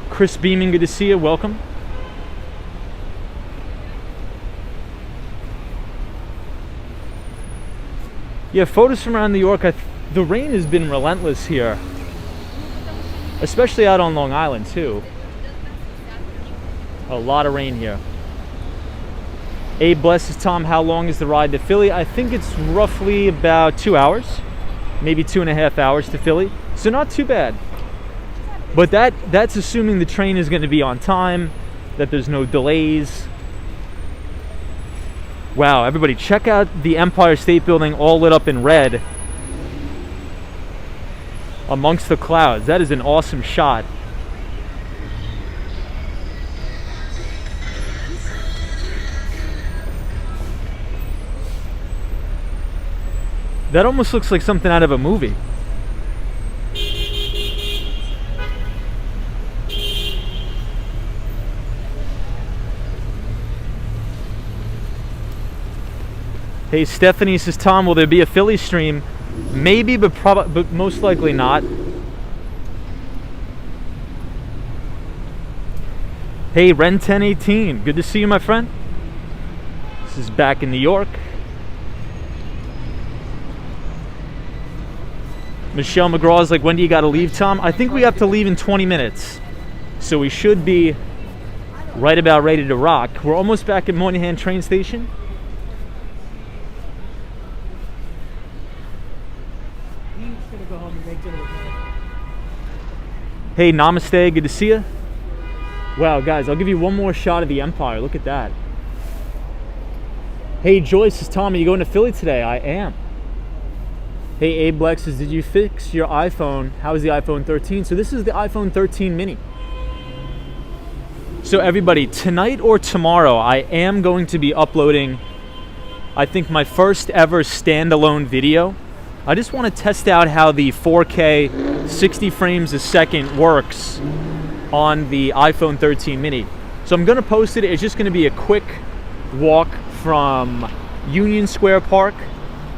Chris Beeman, good to see you. Welcome. Yeah, photos from around New York. The rain has been relentless here, especially out on Long Island too. A lot of rain here. Abe blesses Tom, how long is the ride to Philly? I think it's roughly about 2 hours, maybe 2.5 hours to Philly. So not too bad. But that's assuming the train is going to be on time, that there's no delays. Wow, everybody, check out the Empire State Building all lit up in red amongst the clouds. That is an awesome shot. That almost looks like something out of a movie. Hey, Stephanie says, Tom, will there be a Philly stream? Maybe, but most likely not. Hey, Ren 1018, good to see you, my friend. This is back in New York. Michelle McGraw is like, when do you gotta leave, Tom? I think we have to leave in 20 minutes. So we should be right about ready to rock. We're almost back at Moynihan train station. Hey, namaste, good to see you. Wow, guys, I'll give you one more shot of the Empire. Look at that. Hey, Joyce, it's Tom. Are you going to Philly today? I am. Hey, Abe Lex says, did you fix your iPhone? How is the iPhone 13? So this is the iPhone 13 mini. So everybody, tonight or tomorrow, I am going to be uploading, I think, my first ever standalone video. I just want to test out how the 4K 60 frames a second works on the iPhone 13 mini. So I'm going to post it. It's just going to be a quick walk from Union Square Park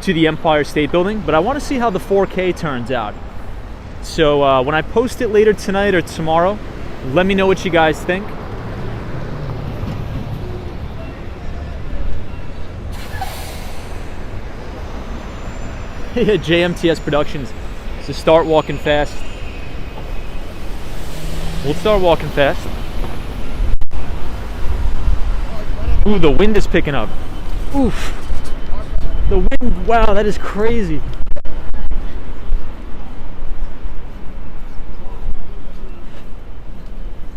to the Empire State Building, but I want to see how the 4K turns out. So when I post it later tonight or tomorrow, let me know what you guys think. JMTS Productions. So start walking fast. We'll start walking fast. Ooh, the wind is picking up. Oof. The wind, wow, that is crazy.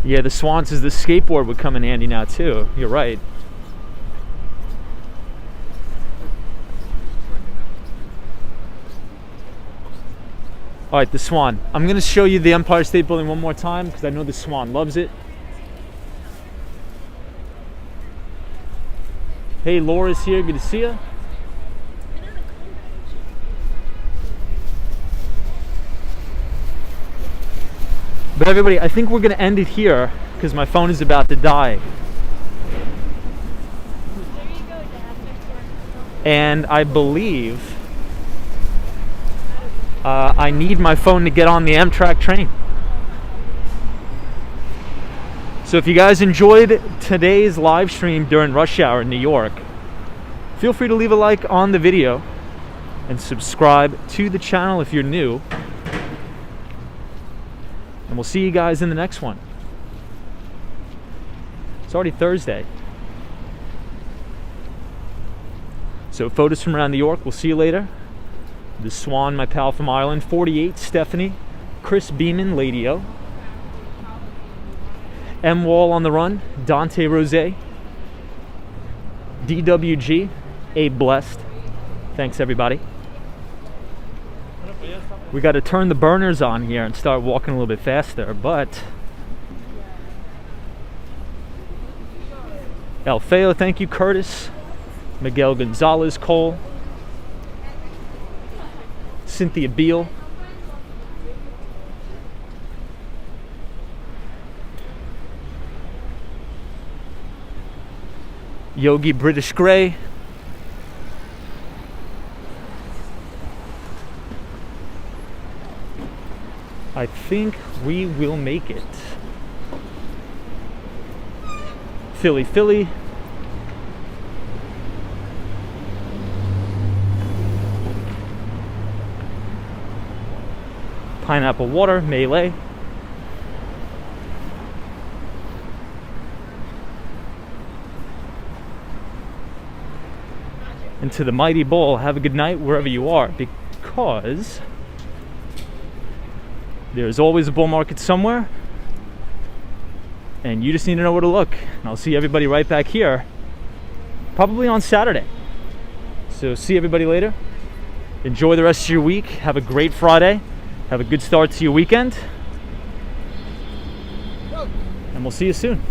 Yeah, the Swans is the skateboard would come in handy now too. You're right. All right, the Swan. I'm going to show you the Empire State Building one more time because I know the Swan loves it. Hey, Laura's here. Good to see you. But everybody, I think we're going to end it here because my phone is about to die. There you go, Dad. And I believe I need my phone to get on the Amtrak train. So if you guys enjoyed today's live stream during rush hour in New York, feel free to leave a like on the video and subscribe to the channel if you're new. And we'll see you guys in the next one. It's already Thursday. So photos from around New York, we'll see you later. The Swan, my pal from Ireland, 48, Stephanie, Chris Beeman, Lady O, M Wall on the run, Dante Rose, DWG, Abe Blessed. Thanks everybody. We got to turn the burners on here and start walking a little bit faster, but Alfeo, thank you, Curtis, Miguel Gonzalez, Cole, Cynthia Beal, Yogi British Grey, I think we will make it. Philly, Philly. Pineapple Water, Melee. And to the Mighty Bull, have a good night wherever you are, because there's always a bull market somewhere, and you just need to know where to look. And I'll see everybody right back here, probably on Saturday. So see everybody later. Enjoy the rest of your week. Have a great Friday. Have a good start to your weekend. And we'll see you soon.